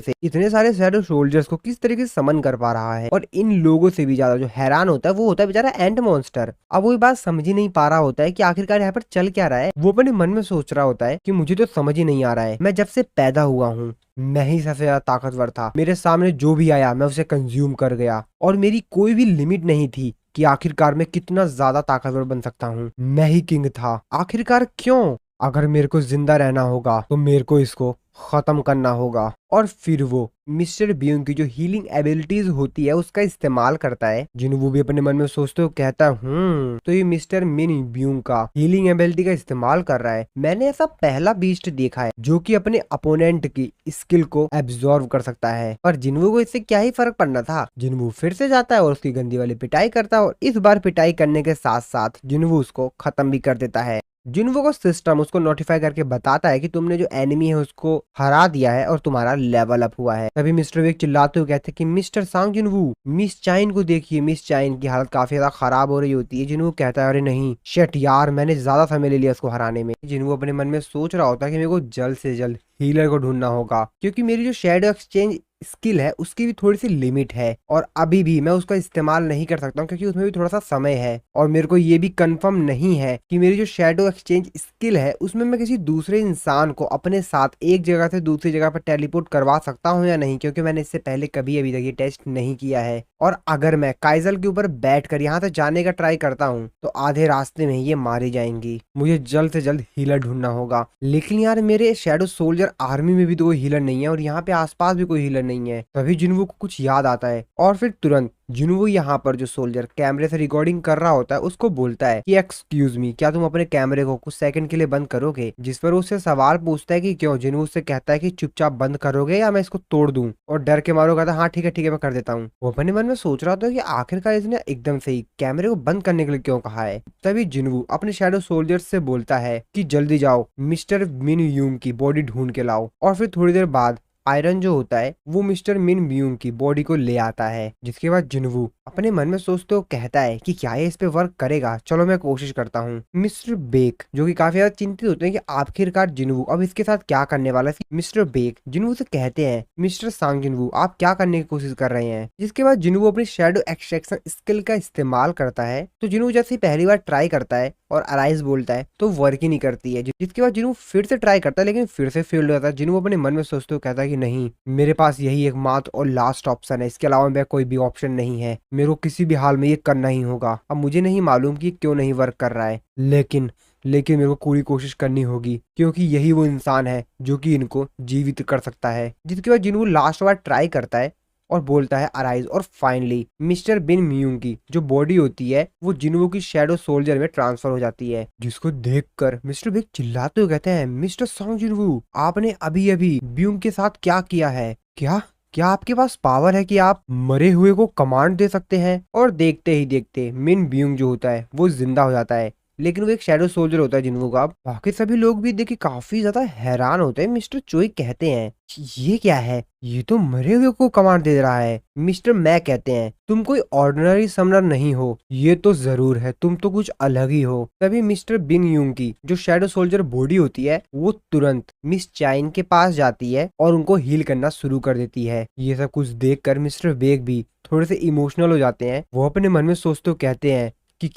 से इतने सारे शैडो सोल्जर्स को किस तरीके से समन कर पा रहा है। और इन लोगों से भी ज्यादा जो हैरान होता है वो होता है बेचारा एंट मॉन्स्टर। अब वो ये बात समझ ही नहीं पा रहा होता है कि आखिरकार यहाँ पर चल क्या रहा है। वो अपने मन में सोच रहा होता है कि मुझे तो समझ ही नहीं आ रहा है, मैं जब से पैदा हुआ हूँ मैं ही सबसे ज्यादा ताकतवर था, मेरे सामने जो भी आया मैं उसे कंज्यूम कर गया और मेरी कोई भी लिमिट नहीं थी कि आखिरकार मैं कितना ज्यादा ताकतवर बन सकता हूँ। मैं ही किंग था। आखिरकार क्यों? अगर मेरे को जिंदा रहना होगा तो मेरे को इसको खत्म करना होगा। और फिर वो मिस्टर बीइंग की जो हीलिंग एबिलिटीज होती है उसका इस्तेमाल करता है। जिन्हों भी अपने मन में सोचते हो कहता है तो ये मिस्टर मिन बीइंग का हीलिंग एबिलिटी का इस्तेमाल कर रहा है। मैंने ऐसा पहला बीस्ट देखा है जो कि अपने अपोनेंट की स्किल को एब्जॉर्व कर सकता है। पर जिन्हों को इससे क्या ही फर्क पड़ना था। जिन्हों फिर से जाता है और उसकी गंदी वाली पिटाई करता है और इस बार पिटाई करने के साथ साथ जिन्हों उसको खत्म भी कर देता है। जिन्हों को सिस्टम उसको नोटिफाई करके बताता है कि तुमने जो एनिमी है उसको हरा दिया है और तुम्हारा लेवल अप हुआ है। तभी मिस्टर वेग चिल्लाते हुए कहते हैं कि मिस्टर सांग जिनवू, मिस चाइन को देखिए, मिस चाइन की हालत काफी ज्यादा खराब हो रही होती है। जिन्हों कहता है अरे नहीं शेट यार, मैंने ज्यादा समय ले लिया उसको हराने में। जिन्हों अपने मन में सोच रहा होता है कि मेरे को जल्द से जल्द हीलर को ढूंढना होगा क्योंकि मेरी जो शैडो एक्सचेंज स्किल है उसकी भी थोड़ी सी लिमिट है और अभी भी मैं उसका इस्तेमाल नहीं कर सकता हूँ क्योंकि उसमें भी थोड़ा सा समय है। और मेरे को ये भी कंफर्म नहीं है कि मेरी जो शैडो एक्सचेंज स्किल है उसमें मैं किसी दूसरे इंसान को अपने साथ एक जगह से दूसरी जगह पर टेलीपोर्ट करवा सकता हूँ या नहीं, क्योंकि मैंने इससे पहले कभी अभी तक ये टेस्ट नहीं किया है। और अगर मैं काइजल के ऊपर बैठकर यहाँ से जाने का ट्राई करता हूँ तो आधे रास्ते में ये मारी जाएंगी। मुझे जल्द से जल्द हीलर ढूंढना होगा। लेकिन यार मेरे शैडो सोल्जर आर्मी में भी तो कोई हीलर नहीं है और यहाँ पे आसपास भी कोई हीलर नहीं है। तभी जिन्वू को कुछ याद आता है और फिर तुरंत जिन्वू यहाँ पर जो सोल्जर कैमरे से रिकॉर्डिंग कर रहा होता है उसको बोलता है कि एक्सक्यूज मी, क्या तुम अपने कैमरे को कुछ सेकंड के लिए बंद करोगे? जिस पर उससे सवाल पूछता है कि क्यों। जिन्वू उससे कहता है कि चुपचाप बंद करोगे या मैं इसको तोड़ दूं। और डर के मारो कहता है हाँ ठीक है मैं कर देता हूँ। वो अपने मन में सोच रहा था कि आखिरकार इसने एकदम से ही कैमरे को बंद करने के लिए क्यों कहा है। तभी जिन्वू अपने शैडो सोल्जर से बोलता है कि जल्दी जाओ मिस्टर मिन यूंग की बॉडी ढूंढ के लाओ। और फिर थोड़ी देर बाद आयरन जो होता है वो मिस्टर मिन ब्यूंग की बॉडी को ले आता है। जिसके बाद जिन्वू अपने मन में सोचते हो कहता है कि क्या ये इस पे वर्क करेगा, चलो मैं कोशिश करता हूँ। मिस्टर बेक जो कि काफी ज्यादा चिंतित होते हैं कि आखिरकार जिन्वू अब इसके साथ क्या करने वाला है। मिस्टर बेक जिन्वू से कहते हैं मिस्टर सांग जिन्वू आप क्या करने की कोशिश कर रहे हैं। जिसके बाद जिन्वू अपनी शैडो एक्सट्रैक्शन स्किल का इस्तेमाल करता है। तो जिन्वू जैसे ही पहली बार ट्राई करता है और अराइज बोलता है तो वर्क ही नहीं करती है। जिसके बाद जिन्वू फिर से ट्राई करता है लेकिन फिर से फेल हो जाता है। जिन्वू अपने मन में सोचते हो कहता है कि नहीं, मेरे पास यही एक मात्र और लास्ट ऑप्शन है, इसके अलावा मेरा कोई भी ऑप्शन नहीं है, मेरे को किसी भी हाल में ये करना ही होगा। अब मुझे नहीं मालूम कि क्यों नहीं वर्क कर रहा है लेकिन मेरे को पूरी कोशिश करनी होगी क्योंकि यही वो इंसान है जो कि इनको जीवित कर सकता है। जिसके बाद जिन्वू लास्ट बार ट्राई करता है और बोलता है अराइज। और फाइनली मिस्टर बिन म्यूंग की जो बॉडी होती है वो जिन्वू की शैडो सोल्जर में ट्रांसफर हो जाती है। जिसको देखकर मिस्टर बिग चिल्लाते हुए कहते हैं मिस्टर सॉन्ग जिन्वू आपने अभी अभी ब्यूंग के साथ क्या किया है? क्या आपके पास पावर है कि आप मरे हुए को कमांड दे सकते हैं? और देखते ही देखते मिन ब्यूंग जो होता है वो जिंदा हो जाता है। लेकिन वो एक शैडो सोल्जर होता है जिन्वू का। बाकी सभी लोग भी देख के काफी ज्यादा हैरान होते हैं। मिस्टर चोई कहते हैं ये क्या है, ये तो मरे हुए को कमांड दे रहा है। मिस्टर मै कहते हैं तुम कोई ऑर्डिनरी समनर नहीं हो, ये तो जरूर है, तुम तो कुछ अलग ही हो। तभी मिस्टर बिन यूंग की जो शैडो सोल्जर बॉडी होती है वो तुरंत मिस चाइन के पास जाती है और उनको हील करना शुरू कर देती है। ये सब कुछ देखकर मिस्टर बेग भी थोड़े से इमोशनल हो जाते हैं। वो अपने मन में सोचते कहते हैं कि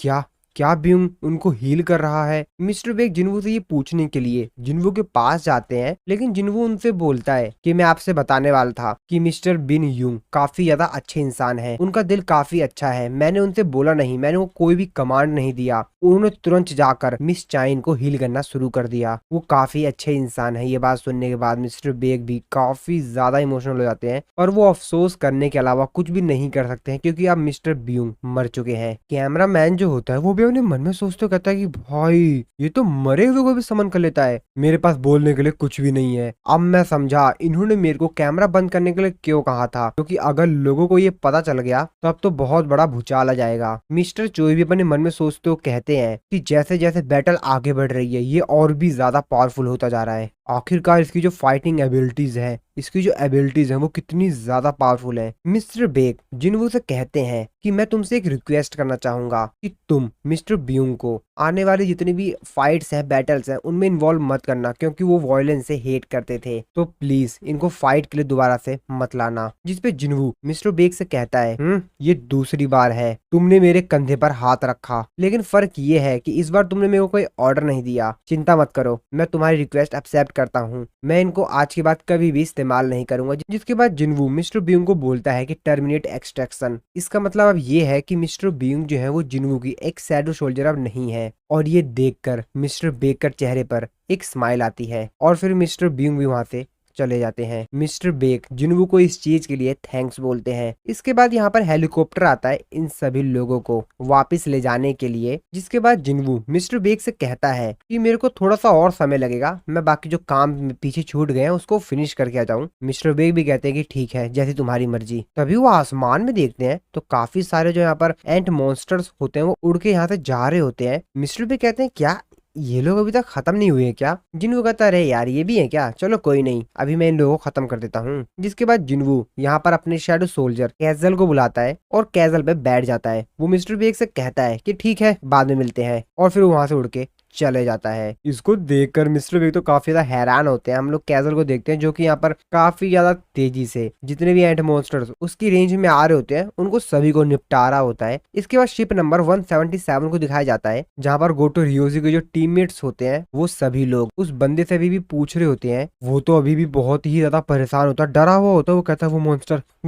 क्या ब्यूंग उनको हील कर रहा है। मिस्टर बेग जिन्वू से ये पूछने के लिए जिन्वू के पास जाते हैं लेकिन जिन्वू उनसे बोलता है कि मैं आपसे बताने वाला था कि मिस्टर बिन यूंग काफी ज्यादा अच्छे इंसान हैं, उनका दिल काफी अच्छा है, मैंने उनसे बोला नहीं, मैंने वो कोई भी कमांड नहीं दिया, उन्होंने तुरंत जाकर मिस चाइन को हील करना शुरू कर दिया, वो काफी अच्छे इंसान है। ये बात सुनने के बाद मिस्टर बेग भी काफी ज्यादा इमोशनल हो जाते हैं और वो अफसोस करने के अलावा कुछ भी नहीं कर सकते हैं क्योंकि अब मिस्टर ब्यूंग मर चुके हैं। कैमरा मैन जो होता है वो अपने मन में सोचते कहता है कि भाई ये तो मरे हुए को भी समन कर लेता है, मेरे पास बोलने के लिए कुछ भी नहीं है। अब मैं समझा इन्होंने मेरे को कैमरा बंद करने के लिए क्यों कहा था, क्योंकि अगर लोगों को ये पता चल गया तो अब तो बहुत बड़ा भूचाल आ जाएगा। मिस्टर चोई भी अपने मन में सोचते हो कहते हैं कि जैसे जैसे बैटल आगे बढ़ रही है ये और भी ज्यादा पावरफुल होता जा रहा है। आखिरकार इसकी जो फाइटिंग एबिलिटीज है इसकी जो एबिलिटीज हैं वो कितनी ज्यादा पावरफुल हैं। मिस्टर बेक जिन्वू से कहते हैं कि मैं तुमसे एक रिक्वेस्ट करना चाहूंगा कि तुम मिस्टर ब्यूंग को आने वाली जितनी भी फाइट्स हैं, बैटल्स हैं, उनमें इन्वॉल्व मत करना, क्योंकि वो वायलेंस से हेट करते थे। तो प्लीज इनको फाइट के लिए दोबारा से मत लाना। जिसपे जिन्वू मिस्टर बेक से कहता है, ये दूसरी बार है तुमने मेरे कंधे पर हाथ रखा, लेकिन फर्क ये है कि इस बार तुमने मेरे को कोई ऑर्डर नहीं दिया। चिंता मत करो, मैं तुम्हारी रिक्वेस्ट एक्सेप्ट करता हूँ। मैं इनको आज के बाद कभी भी इस्तेमाल नहीं करूंगा। जिसके बाद जिन्वू मिस्टर ब्यूंग को बोलता है कि टर्मिनेट एक्सट्रैक्शन। इसका मतलब अब ये है कि मिस्टर ब्यूंग जो है वो जिन्वू की एक शैडो सोल्जर अब नहीं है। और ये देखकर मिस्टर बेकर चेहरे पर एक स्माइल आती है और फिर मिस्टर ब्यूंग भी वहां से चले जाते हैं। मिस्टर बेक जिन्वू को इस चीज के लिए थैंक्स बोलते हैं। इसके बाद यहाँ पर हेलीकॉप्टर आता है इन सभी लोगों को वापस ले जाने के लिए। जिसके बाद जिन्वू मिस्टर बेक से कहता है कि मेरे को थोड़ा सा और समय लगेगा, मैं बाकी जो काम पीछे छूट गए हैं उसको फिनिश करके आ जाऊं। मिस्टर बेक भी कहते हैं कि ठीक है, जैसी तुम्हारी मर्जी। तभी वो आसमान में देखते हैं तो काफी सारे जो यहाँ पर एंट मॉन्स्टर्स होते हैं वो उड़ के यहाँ से जा रहे होते हैं। मिस्टर बेक कहते हैं क्या ये लोग अभी तक खत्म नहीं हुए क्या? जिन्वू कहता है, अरे यार ये भी है क्या, चलो कोई नहीं, अभी मैं इन लोगों को खत्म कर देता हूँ। जिसके बाद जिन्वू यहाँ पर अपने शैडो सोल्जर कैजल को बुलाता है और कैजल पे बैठ जाता है। वो मिस्टर बेक से कहता है कि ठीक है, बाद में मिलते हैं, और फिर वहां से उड़ के चले जाता है। इसको देखकर मिस्टर बेक तो काफी ज्यादा हैरान होते हैं। हम लोग कैजल को देखते हैं जो कि यहाँ पर काफी ज्यादा तेजी से जितने भी एंट मॉन्स्टर्स उसकी रेंज में आ रहे होते हैं उनको सभी को निपटा रहा होता है। इसके बाद शिप नंबर 177 को दिखाया जाता है, जहाँ पर गोटो रियोजी के जो टीममेट्स होते हैं वो सभी लोग उस बंदे से अभी भी पूछ रहे होते हैं। वो तो अभी भी बहुत ही ज्यादा परेशान होता है, डरा हुआ होता है। वो कहता है वो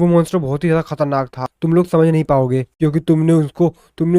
मॉन्स्टर बहुत ही ज्यादा खतरनाक था, तुम लोग समझ नहीं पाओगे क्योंकि तुमने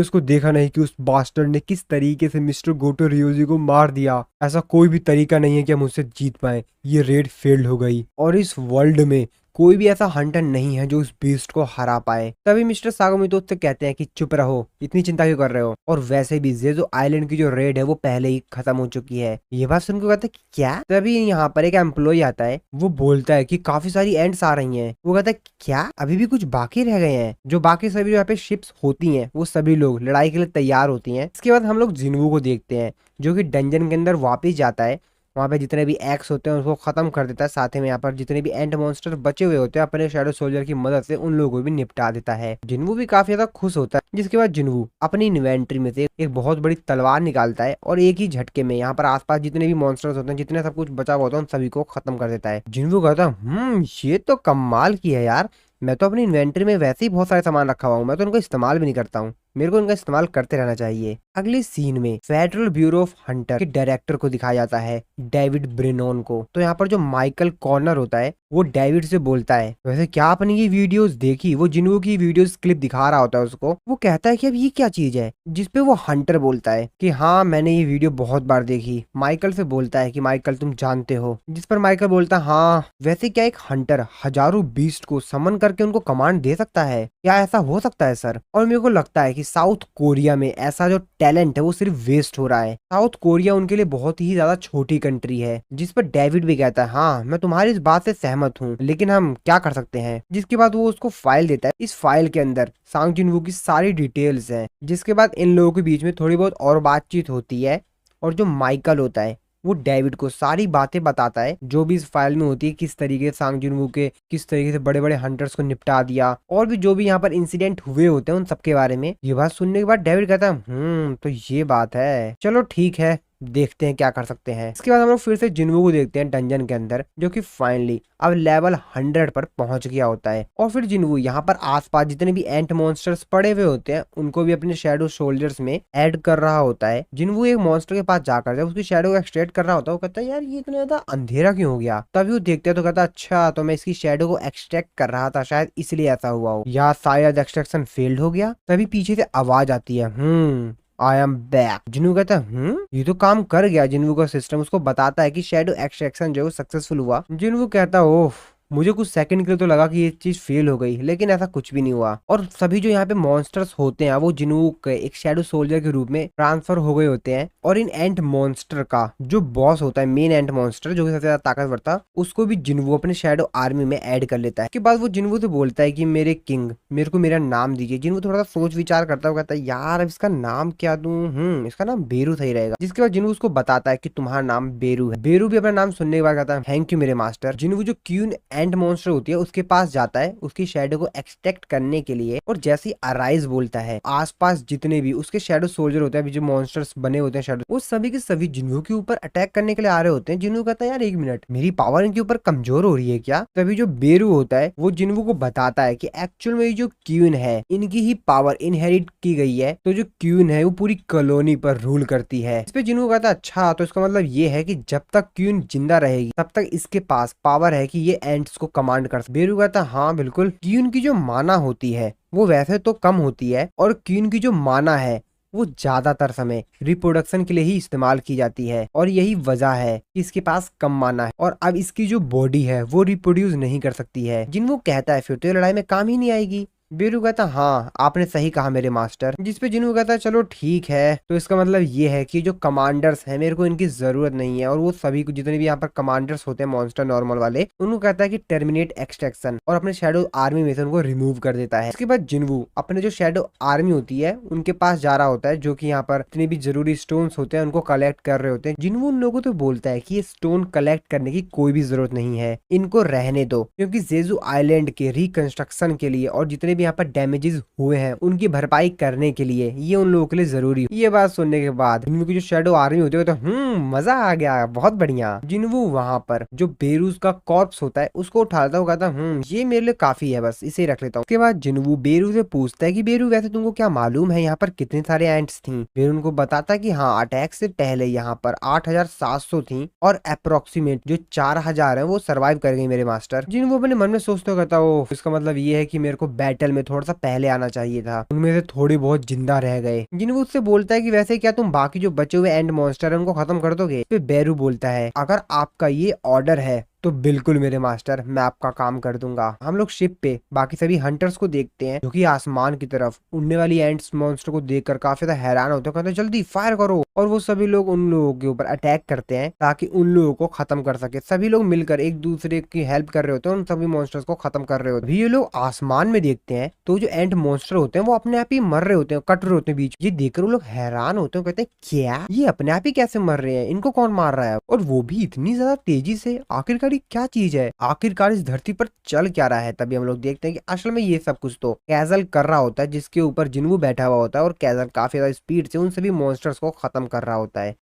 उसको देखा नहीं कि उस बास्टर्ड ने किस तरीके से मिस्टर गोटो रियोजी को मार दिया। ऐसा कोई भी तरीका नहीं है कि हम उससे जीत पाए, ये रेड फेल्ड हो गई और इस वर्ल्ड में कोई भी ऐसा हंटर नहीं है जो उस बीस्ट को हरा पाए। तभी मिस्टर सागोमितो उससे कहते हैं कि चुप रहो, इतनी चिंता क्यों कर रहे हो, और वैसे भी जेजो आइलैंड की जो रेड है वो पहले ही खत्म हो चुकी है। ये बात सुनकर कहते हैं कि क्या? तभी यहाँ पर एक एम्प्लॉय आता है, वो बोलता है कि काफी सारी एंड्स आ रही हैं। वो कहता है क्या अभी भी कुछ बाकी रह गए हैं? जो बाकी सभी यहाँ पे शिप्स होती हैं वो सभी लोग लड़ाई के लिए तैयार होती हैं। इसके बाद हम लोग जिन्वू को देखते हैं जो कि डंजन के अंदर वापिस जाता है। वहाँ पे जितने भी एक्स होते हैं उसको खत्म कर देता है, साथ ही में यहाँ पर जितने भी एंट मॉन्स्टर बचे हुए होते हैं अपने शैडो सोल्जर की मदद से उन लोगों को भी निपटा देता है। जिन्वू भी काफी ज्यादा खुश होता है। जिसके बाद जिन्वू अपनी इन्वेंट्री में से एक बहुत बड़ी तलवार निकालता है और एक ही झटके में यहाँ पर आसपास जितने भी मॉन्स्टर्स होते हैं, जितने सब कुछ बचा हुआ होता है, उन सभी को खत्म कर देता है। जिन्वू कहता है ये तो कमाल की है यार, मैं तो अपनी इन्वेंट्री में वैसे ही बहुत सारे सामान रखा हुआ हूँ, मैं तो उनको इस्तेमाल भी नहीं करता हूँ, मेरे को इनका इस्तेमाल करते रहना चाहिए। अगले सीन में फेडरल ब्यूरो ऑफ हंटर के डायरेक्टर को दिखाया जाता है, डेविड ब्रेनॉन को। तो यहाँ पर जो माइकल कॉर्नर होता है वो डेविड से बोलता है, वैसे क्या आपने ये वीडियोस देखी? वो जिन्वू की वीडियोस क्लिप दिखा रहा होता है उसको। वो कहता है कि अब ये क्या चीज है? जिसपे वो हंटर बोलता है कि हाँ मैंने ये वीडियो बहुत बार देखी। माइकल से बोलता है कि माइकल तुम जानते हो? जिस पर माइकल बोलता है हाँ, वैसे क्या एक हंटर हजारों बीस्ट को समन करके उनको कमांड दे सकता है? क्या ऐसा हो सकता है सर? और मेरे को लगता है कि साउथ कोरिया में ऐसा जो टैलेंट है वो सिर्फ वेस्ट हो रहा है। साउथ कोरिया उनके लिए बहुत ही ज्यादा छोटी कंट्री है। जिस पर डेविड भी कहता है हाँ मैं तुम्हारी इस बात से सहमत हूँ, लेकिन हम क्या कर सकते हैं। जिसके बाद वो उसको फाइल देता है। इस फाइल के अंदर सांग जिन्वू की सारी डिटेल्स हैं। जिसके बाद इन लोगों के बीच में थोड़ी बहुत और बातचीत होती है और जो माइकल होता है वो डेविड को सारी बातें बताता है जो भी इस फाइल में होती है, किस तरीके से सांग जिन्वू के किस तरीके से बड़े बड़े हंटर्स को निपटा दिया और भी जो भी यहाँ पर इंसिडेंट हुए होते हैं उन सबके बारे में। ये बात सुनने के बाद डेविड कहता है तो ये बात है, चलो ठीक है, देखते हैं क्या कर सकते हैं। इसके बाद हम लोग फिर से जिन्वू को देखते हैं डंजन के अंदर, जो कि फाइनली अब लेवल 100 पर पहुंच गया होता है। और फिर जिन्वू यहाँ पर आसपास जितने भी एंट मॉन्स्टर्स पड़े हुए होते हैं उनको भी अपने शैडो सोल्जर्स में ऐड कर रहा होता है। जिन्वू एक मॉन्स्टर के पास जाकर जब उसकी शैडो को एक्सट्रैक्ट कर रहा होता है वो कहता है यार ये इतना ज्यादा अंधेरा क्यों हो गया? तभी वो देखते हैं तो कहता है अच्छा तो मैं इसकी शैडो को एक्सट्रैक्ट कर रहा था, शायद इसलिए ऐसा हुआ हो, या शायद एक्सट्रैक्शन फेल्ड हो गया। तभी पीछे से आवाज आती है आई एम बैक। जिन्वू कहता है ये तो काम कर गया। जिन्वू का सिस्टम उसको बताता है कि शैडो एक्सट्रैक्शन जो सक्सेसफुल हुआ। जिन्वू कहता है ओह मुझे कुछ सेकंड के लिए तो लगा कि ये चीज फेल हो गई, लेकिन ऐसा कुछ भी नहीं हुआ। और सभी जो यहाँ पे मॉन्स्टर्स होते हैं वो जिन्वू के एक शैडो सोल्जर के रूप में ट्रांसफर हो गए होते हैं। और इन एंट मॉन्स्टर का जो बॉस होता है, मेन एंट मॉन्स्टर जो कि सबसे ज्यादा ताकतवर था, उसको भी जिन्वू अपने शैडो आर्मी में ऐड कर लेता है। उसके बाद वो जिन्वू से बोलता है कि मेरे किंग, मेरे को मेरा नाम दीजिए। जिन्वू थोड़ा सा सोच विचार करता हुआ कहता है यार अब इसका नाम क्या दूं, इसका नाम बेरू सही रहेगा। जिसके बाद जिन्वू उसको बताता है कि तुम्हारा नाम बेरू है। बेरू भी अपना नाम सुनने के बाद कहता है थैंक यू मेरे मास्टर। जिन्वू जो क्यून एंट मॉन्स्टर होती है उसके पास जाता है उसकी शैडो को एक्सट्रैक्ट करने के लिए। और जैसे ही अराइज बोलता है, आसपास जितने भी उसके शैडो सोल्जर होते हैं, जो मॉन्स्टर्स बने होते हैं शैडो, वो सभी के सभी जिन्वू के ऊपर अटैक करने के लिए आ रहे होते हैं। जिन्वू कहता है यार एक मिनट, मेरी पावर इनके ऊपर कमजोर हो रही है क्या? तभी जो बेरू होता है वो जिन्वू को बताता है कि एक्चुअल में जो क्यून है इनकी ही पावर इनहेरिट की गई है। तो जो क्यून है वो पूरी कॉलोनी पर रूल करती है। इस पे जिन्वू कहता है अच्छा, तो इसका मतलब ये है कि जब तक क्यून जिंदा रहेगी तब तक इसके पास पावर है कि ये एंट्स को कमांड कर। बेरू कहता है हाँ बिल्कुल। क्यून की जो माना होती है वो वैसे तो कम होती है, और क्यून की जो माना है वो ज्यादातर समय रिप्रोडक्शन के लिए ही इस्तेमाल की जाती है। और यही वजह है कि इसके पास कम माना है, और अब इसकी जो बॉडी है वो रिप्रोड्यूस नहीं कर सकती है। जिन्वू कहता है फिर तो ये लड़ाई में काम ही नहीं आएगी। बेरू कहता हाँ आपने सही कहा मेरे मास्टर। जिस पे जिन्वू कहता है चलो ठीक है, तो इसका मतलब ये है कि जो कमांडर्स हैं मेरे को इनकी जरूरत नहीं है। और वो सभी को जितने भी यहाँ पर कमांडर्स होते हैं मॉन्स्टर नॉर्मल वाले, उनको कहता है कि टर्मिनेट एक्सट्रैक्शन, और अपने शैडो आर्मी में से उनको रिमूव कर देता है। इसके बाद जिन्वू अपने जो शैडो आर्मी होती है उनके पास जा रहा होता है, जो कि यहाँ पर जितने भी जरूरी स्टोन्स होते हैं उनको कलेक्ट कर रहे होते हैं। जिन्वू उन लोगों को तो बोलता है कि ये स्टोन कलेक्ट करने की कोई भी जरूरत नहीं है, इनको रहने दो, क्योंकि जेजू आइलैंड के रिकंस्ट्रक्शन के लिए और जितने भी यहाँ पर डैमेजेस हुए हैं उनकी भरपाई करने के लिए ये उन लोगों के लिए जरूरी है। ये बात सुनने के बाद जिन्वू की जो शैडो आर्मी होती है तो मजा आ गया, बहुत बढ़िया। जिन्वू वहां पर जो बेरूज का कॉर्प्स होता है उसको उठाता हुआ कहता ये मेरे लिए काफी है, बस इसे रख लेता हूँ। उसके बाद जिन्वू बेरू से पूछता है कि बेरू वैसे तुमको क्या मालूम है यहाँ पर कितने सारे एंट्स थी? बेरू उनको बताता है कि हाँ अटैक से पहले यहाँ पर 8700 थी, और अप्रोक्सीमेट जो 4000 है वो सर्वाइव कर गई मेरे मास्टर। जिन्वू अपने मन में सोचते हुए कहता हो इसका मतलब ये है कि मेरे को बैटल में थोड़ा सा पहले आना चाहिए था, उनमें से थोड़ी बहुत जिंदा रह गए। जिन्वू उससे बोलता है कि वैसे क्या तुम बाकी जो बचे हुए एंड मॉन्स्टर है उनको खत्म कर दोगे? फिर बेरू बोलता है अगर आपका ये ऑर्डर है तो बिल्कुल मेरे मास्टर, मैं आपका काम कर दूंगा। हम लोग शिप पे बाकी सभी हंटर्स को देखते हैं जो कि आसमान की तरफ उड़ने वाली एंट्स मॉन्स्टर को देखकर काफी ज्यादा हैरान होते हैं, कहते हैं जल्दी फायर करो। और वो सभी लोग उन लोगों के ऊपर अटैक करते हैं ताकि उन लोगों को खत्म कर सके। सभी लोग मिलकर एक दूसरे की हेल्प कर रहे होते हैं, उन सभी मॉन्स्टर्स को खत्म कर रहे होते हैं। ये लोग आसमान में देखते हैं तो जो एंट मॉन्स्टर होते हैं वो अपने आप ही मर रहे होते हैं, कट रहे होते हैं बीच। ये देखकर वो लोग हैरान होते हैं, कहते हैं क्या ये अपने आप ही कैसे मर रहे हैं, इनको कौन मार रहा है, और वो भी इतनी ज्यादा तेजी से? आखिरकार ये क्या चीज है, आखिरकार इस धरती पर चल क्या रहा है? तभी हम लोग देखते हैं कि असल में ये सब कुछ तो कैजल कर रहा होता है, जिसके ऊपर जिन्वू बैठा हुआ होता है, और कैजल काफी ज्यादा स्पीड से उन सभी मॉन्स्टर्स को खत्म कर रहा होता है।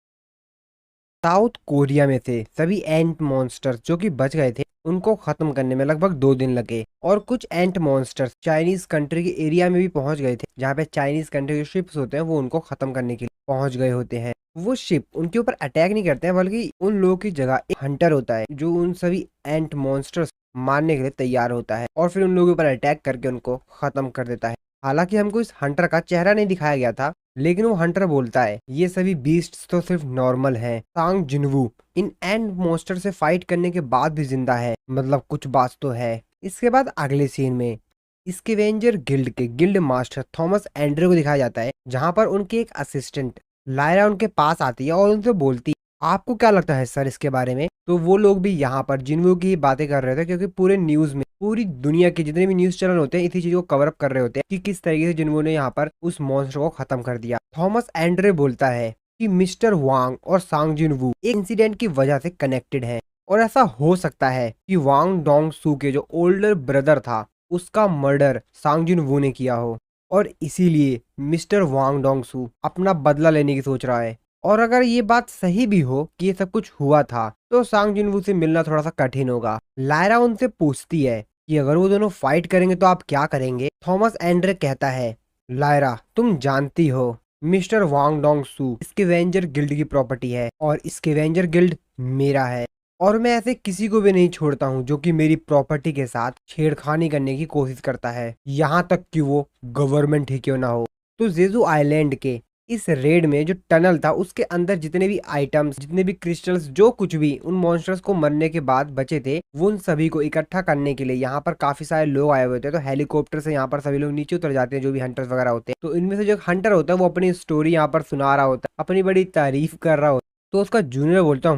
साउथ कोरिया में से सभी एंट मॉन्स्टर्स जो कि बच गए थे उनको खत्म करने में लगभग 2 दिन लगे, और कुछ एंट मॉन्स्टर्स चाइनीज कंट्री के एरिया में भी पहुंच गए थे, जहाँ पे चाइनीज कंट्री के शिप्स होते हैं वो उनको खत्म करने के लिए पहुंच गए होते हैं। वो शिप उनके ऊपर अटैक नहीं करते हैं, बल्कि उन लोगों की जगह एक हंटर होता है जो उन सभी एंट मॉन्स्टर्स मारने के लिए तैयार होता है, और फिर उन लोगों के ऊपर अटैक करके उनको खत्म कर देता है। हालांकि हमको इस हंटर का चेहरा नहीं दिखाया गया था, लेकिन वो हंटर बोलता है ये सभी बीस्ट्स तो सिर्फ नॉर्मल हैं। सांग जिन्वू इन एंड मॉन्स्टर से फाइट करने के बाद भी जिंदा है, मतलब कुछ बात तो है। इसके बाद अगले सीन में स्कैवेंजर गिल्ड के गिल्ड मास्टर थॉमस एंड्रे को दिखाया जाता है, जहां पर उनके एक असिस्टेंट लायरा उनके पास आती है और उनसे बोलती है आपको क्या लगता है सर इसके बारे में? तो वो लोग भी यहाँ पर जिन्वू की बातें कर रहे थे, क्योंकि पूरे न्यूज में पूरी दुनिया के जितने भी न्यूज चैनल होते हैं इसी चीज को कवर अप कर रहे होते हैं कि किस तरीके से जिन्वू ने यहाँ पर उस मॉन्स्टर को खत्म कर दिया। थॉमस एंड्रे बोलता है कि मिस्टर वांग और सांग जिन्वू एक इंसिडेंट की वजह से कनेक्टेड है, और ऐसा हो सकता है कि वांग डोंग सू के जो ओल्डर ब्रदर था उसका मर्डर सांग जिन्वू ने किया हो, और इसीलिए मिस्टर वांग डोंग सू अपना बदला लेने की सोच रहा है। और अगर ये बात सही भी हो कि ये सब कुछ हुआ था तो सांग जिन्वू से मिलना थोड़ा सा कठिन होगा। लायरा उनसे पूछती है कि अगर वो दोनों फाइट करेंगे तो आप क्या करेंगे? थॉमस एंड्रे कहता है लायरा तुम जानती हो मिस्टर वांग डोंग सू स्कैवेंजर गिल्ड की प्रॉपर्टी है, और स्कैवेंजर गिल्ड मेरा है, और मैं ऐसे किसी को भी नहीं छोड़ता हूँ जो कि मेरी प्रॉपर्टी के साथ छेड़खानी करने की कोशिश करता है, यहाँ तक कि वो गवर्नमेंट ही क्यों ना हो। तो जेजू आइलैंड के इस रेड में जो टनल था उसके अंदर जितने भी आइटम्स, जितने भी क्रिस्टल्स, जो कुछ भी उन मॉन्स्टर्स को मरने के बाद बचे थे, वो उन सभी को इकट्ठा करने के लिए यहाँ पर काफी सारे लोग आए हुए थे। तो हेलीकॉप्टर से यहाँ पर सभी लोग नीचे उतर जाते हैं, जो भी हंटर्स वगैरह होते हैं। तो इनमें से जो हंटर होता है वो अपनी स्टोरी यहाँ पर सुना रहा होता है, अपनी बड़ी तारीफ कर रहा होता है। तो उसका जूनियर बोलता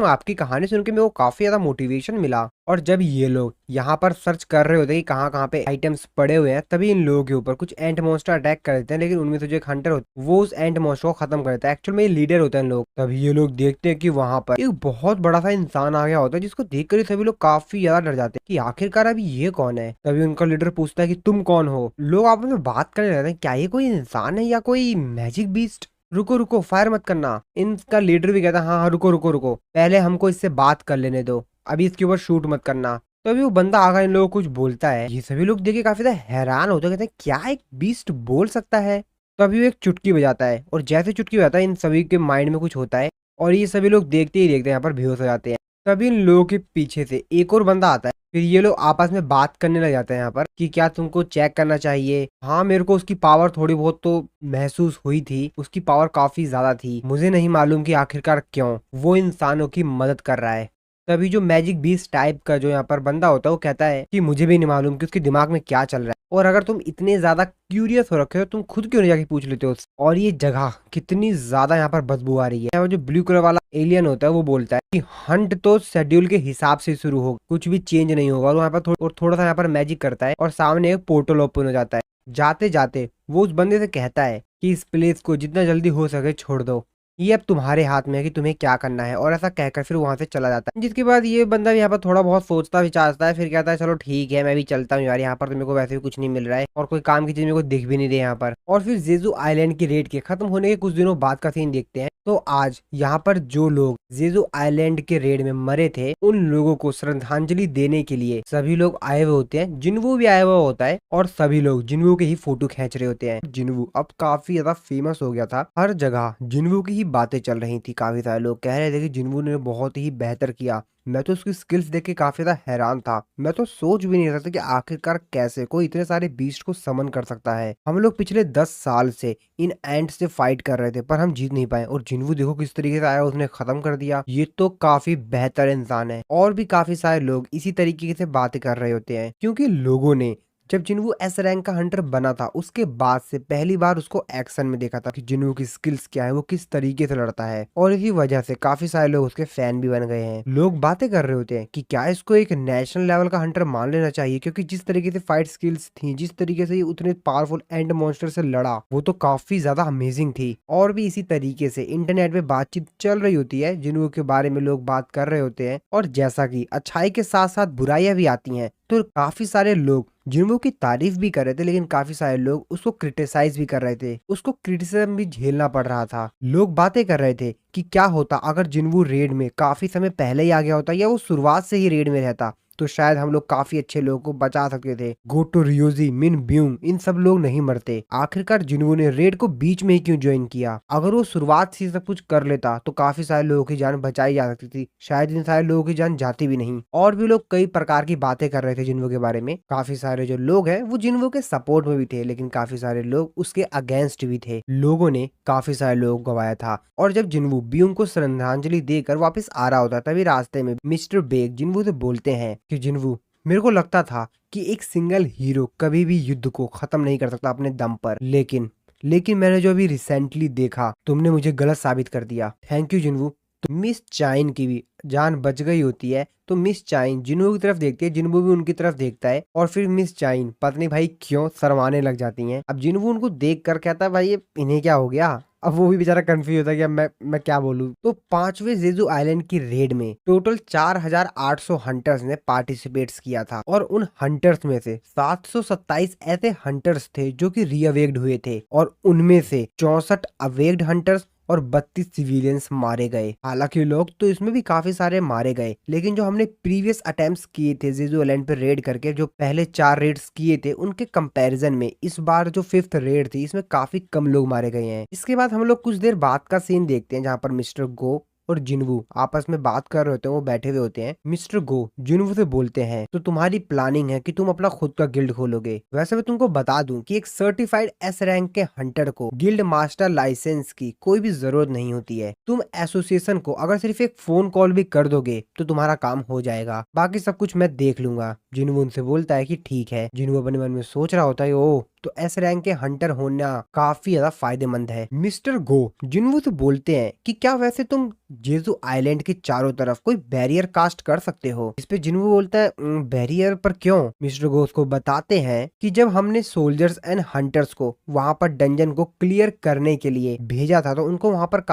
आपकी कहानी सुन के मेरे को काफी ज्यादा मोटिवेशन मिला। और जब ये लोग यहाँ पर सर्च कर रहे होते हैं कि कहाँ कहाँ पे आइटम्स पड़े हुए हैं, तभी इन लोगों के ऊपर कुछ एंट मॉन्स्टर अटैक कर देते हैं। लेकिन उनमें से जो एक हंटर होता है वो उस एंट मॉन्स्टर को खत्म कर देता है। एक्चुअल में ये लीडर होता है इन लोग। तभी ये लोग देखते हैं कि वहां पर एक बहुत बड़ा सा इंसान आ गया होता है, जिसको देखकर ही सभी लोग काफी ज्यादा डर जाते हैं कि आखिरकार अभी ये कौन है। तभी उनका लीडर पूछता है कि तुम कौन हो। लोग आपस में बात करने लगते हैं, क्या ये कोई इंसान है या कोई मैजिक बीस्ट। रुको रुको, फायर मत करना। इनका लीडर भी कहता है हाँ हाँ रुको रुको रुको, पहले हमको इससे बात कर लेने दो, अभी इसके ऊपर शूट मत करना। तो अभी वो बंदा आकर इन लोगों को कुछ बोलता है। ये सभी लोग देख के काफी ज्यादा हैरान होते हैं, कहते हैं क्या एक बीस्ट बोल सकता है। तो अभी वो एक चुटकी बजाता है, और जैसे चुटकी बजाता है इन सभी के माइंड में कुछ होता है, और ये सभी लोग देखते ही देखते यहाँ पर बेहोश हो जाते हैं। तभी इन लोगों के पीछे से एक और बंदा आता है। फिर ये लोग आपस में बात करने लग जाते हैं यहाँ पर कि क्या तुमको चेक करना चाहिए। हाँ, मेरे को उसकी पावर थोड़ी बहुत तो महसूस हुई थी, उसकी पावर काफी ज्यादा थी। मुझे नहीं मालूम कि आखिरकार क्यों वो इंसानों की मदद कर रहा है। तभी जो मैजिक बीस्ट टाइप का जो यहाँ पर बंदा होता है वो कहता है कि मुझे भी नहीं मालूम कि उसके दिमाग में क्या चल रहा है, और अगर तुम इतने ज्यादा क्यूरियस हो रखे हो तुम खुद क्यों नहीं जाके पूछ लेते हो। और ये जगह कितनी ज्यादा यहाँ पर बदबू आ रही है। वो जो ब्लू कलर वाला एलियन होता है वो बोलता है कि हंट तो शेड्यूल के हिसाब से शुरू होगा, कुछ भी चेंज नहीं होगा। और वहाँ पर थोड़ा सा यहाँ पर मैजिक करता है और सामने एक पोर्टल ओपन हो जाता है। जाते जाते वो उस बंदे से कहता है कि इस प्लेस को जितना जल्दी हो सके छोड़ दो, ये अब तुम्हारे हाथ में है कि तुम्हें क्या करना है। और ऐसा कहकर फिर वहां से चला जाता है। जिसके बाद ये बंदा यहाँ पर थोड़ा बहुत सोचता विचारता है, फिर कहता है चलो ठीक है मैं भी चलता हूँ यार, यहाँ पर तो मेरे को वैसे भी कुछ नहीं मिल रहा है और कोई काम की चीज मेरे को दिख भी नहीं रही यहाँ पर। और फिर जेजू आइलैंड की रेड के खत्म होने के कुछ दिनों बाद का सीन देखते हैं। तो आज यहाँ पर जो लोग जेजू आइलैंड के रेड में मरे थे उन लोगों को श्रद्धांजलि देने के लिए सभी लोग आए हुए होते हैं। जिन्वू भी आया हुआ होता है और सभी लोग जिन्वू के ही फोटो खींच रहे होते हैं। जिन्वू अब काफी ज्यादा फेमस हो गया था, हर जगह जिन्वू की ही बातें चल रही थी। काफी सारे लोग कह रहे थे कि जिन्वू ने बहुत ही बेहतर किया। मैं तो उसकी स्किल्स देख के काफी ज्यादा हैरान था। मैं तो सोच भी नहीं सकता कि आखिरकार कैसे कोई इतने सारे बीस्ट को समन कर सकता है। हम लोग पिछले 10 साल से इन एंट से फाइट कर रहे थे पर हम जीत नहीं पाए, और जिन्वू देखो किस तरीके से आया, उसने खत्म कर दिया। ये तो काफी बेहतर इंसान है। और भी काफी सारे लोग इसी तरीके से बातें कर रहे होते हैं, क्योंकि लोगों ने जब जिन्वू एस रैंक का हंटर बना था उसके बाद से पहली बार उसको एक्शन में देखा था कि जिन्वू की स्किल्स क्या है, वो किस तरीके से लड़ता है। और इसी वजह से काफी सारे लोग उसके फैन भी बन गए हैं। लोग बातें कर रहे होते हैं कि क्या इसको एक नेशनल लेवल का हंटर मान लेना चाहिए, क्योंकि जिस तरीके से फाइट स्किल्स थी, जिस तरीके से ये उतने पावरफुल एंड मॉन्स्टर से लड़ा, वो तो काफी ज्यादा अमेजिंग थी। और भी इसी तरीके से इंटरनेट पे बातचीत चल रही होती है, जिन्वू के बारे में लोग बात कर रहे होते हैं। और जैसा कि अच्छाई के साथ साथ बुराइयां भी आती हैं, तो काफी सारे लोग जिन्वू की तारीफ भी कर रहे थे, लेकिन काफी सारे लोग उसको क्रिटिसाइज भी कर रहे थे। उसको क्रिटिसिज्म भी झेलना पड़ रहा था। लोग बातें कर रहे थे कि क्या होता अगर जिन्वू रेड में काफी समय पहले ही आ गया होता, या वो शुरुआत से ही रेड में रहता, तो शायद हम लोग काफी अच्छे लोगों को बचा सकते थे। गोटो, रियोजी, मिन ब्यूंग, इन सब लोग नहीं मरते। आखिरकार जिन्वू ने रेड को बीच में ही क्यों ज्वाइन किया। अगर वो शुरुआत से सब कुछ कर लेता तो काफी सारे लोगों की जान बचाई जा सकती थी, शायद इन सारे लोगों की जान जाती भी नहीं। और भी लोग कई प्रकार की बातें कर रहे थे जिन्वू के बारे में। काफी सारे जो लोग हैं वो जिन्वू के सपोर्ट में भी थे, लेकिन काफी सारे लोग उसके अगेंस्ट भी थे। लोगों ने काफी सारे लोगों को गवाया था। और जब जिन्वू ब्यूंग को श्रद्धांजलि देकर वापस आ रहा होता, तभी रास्ते में मिस्टर बेग जिन्वू से बोलते हैं कि जिन्वू, मेरे को लगता था कि एक सिंगल हीरो कभी भी युद्ध को खत्म नहीं कर सकता अपने दम पर, लेकिन मैंने जो अभी रिसेंटली देखा तुमने मुझे गलत साबित कर दिया। Thank you जिन्वू। तो मिस चाइन की भी जान बच गई होती है। तो मिस चाइन जिन्वू की तरफ देखती है, जिन्वू भी उनकी तरफ देखता है, और फिर मिस चाइन पत्नी भाई क्यों शर्माने लग जाती हैं। अब जिन्वू उनको देख कर कहता है भाई ये इन्हें क्या हो गया। अब वो भी बेचारा कंफ्यूज होता है कि अब मैं क्या बोलूं। तो 5वें जेजू आइलैंड की रेड में टोटल 4800 हंटर्स ने पार्टिसिपेट्स किया था, और उन हंटर्स में से 727 ऐसे हंटर्स थे जो कि रीअवेक्ड हुए थे, और उनमें से 64 अवेक्ड हंटर्स और 32 सिविलियंस मारे गए। हालांकि लोग तो इसमें भी काफी सारे मारे गए, लेकिन जो हमने प्रीवियस अटेम्प्ट्स किए थे जेजू आइलैंड पे रेड करके, जो पहले 4 रेड्स किए थे उनके कंपैरिजन में इस बार जो 5th रेड थी इसमें काफी कम लोग मारे गए हैं। इसके बाद हम लोग कुछ देर बाद का सीन देखते हैं जहाँ पर मिस्टर गो और जिनवू आपस में बात कर रहे होते हैं, वो बैठे हुए होते हैं। मिस्टर गो जिनवू से बोलते हैं, तो तुम्हारी प्लानिंग है कि तुम अपना खुद का गिल्ड खोलोगे। वैसे मैं तुमको बता दूं कि एक सर्टिफाइड एस रैंक के हंटर को गिल्ड मास्टर लाइसेंस की कोई भी जरूरत नहीं होती है। तुम एसोसिएशन को अगर सिर्फ एक फोन कॉल भी कर दोगे तो तुम्हारा काम हो जाएगा, बाकी सब कुछ मैं देख लूंगा। जिनवू उनसे बोलता है कि ठीक है। जिनवू अपने मन में सोच रहा होता है, ओ तो एस रैंक के हंटर होना काफी ज्यादा फायदेमंद है। मिस्टर गो जिनवू से बोलते हैं कि क्या वैसे तुम जेजू आइलैंड के चारों तरफ कोई बैरियर कास्ट कर सकते हो। इस पे जिनवू बोलता है, बैरियर पर क्यों?" मिस्टर गो उसको बताते हैं कि जब हमने सोल्जर्स एंड हंटर्स को वहां पर डंजन को क्लियर करने के लिए भेजा था, तो उनको वहां पर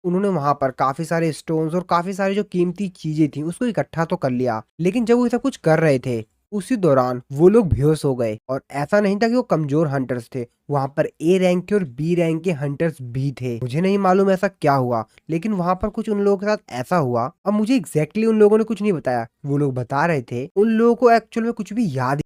उन्होंने वहां पर काफी सारे स्टोन्स और काफी सारी जो कीमती चीजें थी उसको इकट्ठा तो कर लिया, लेकिन जब वो सब कुछ कर रहे थे उसी दौरान वो लोग बेहोश हो गए। और ऐसा नहीं था कि वो कमजोर हंटर्स थे, वहां पर ए रैंक के और बी रैंक के हंटर्स भी थे। मुझे नहीं मालूम ऐसा क्या हुआ, लेकिन वहां पर कुछ उन लोगों के साथ ऐसा हुआ। अब मुझे एग्जैक्टली उन लोगों ने कुछ नहीं बताया, वो लोग बता रहे थे उन लोगों को एक्चुअल में कुछ भी याद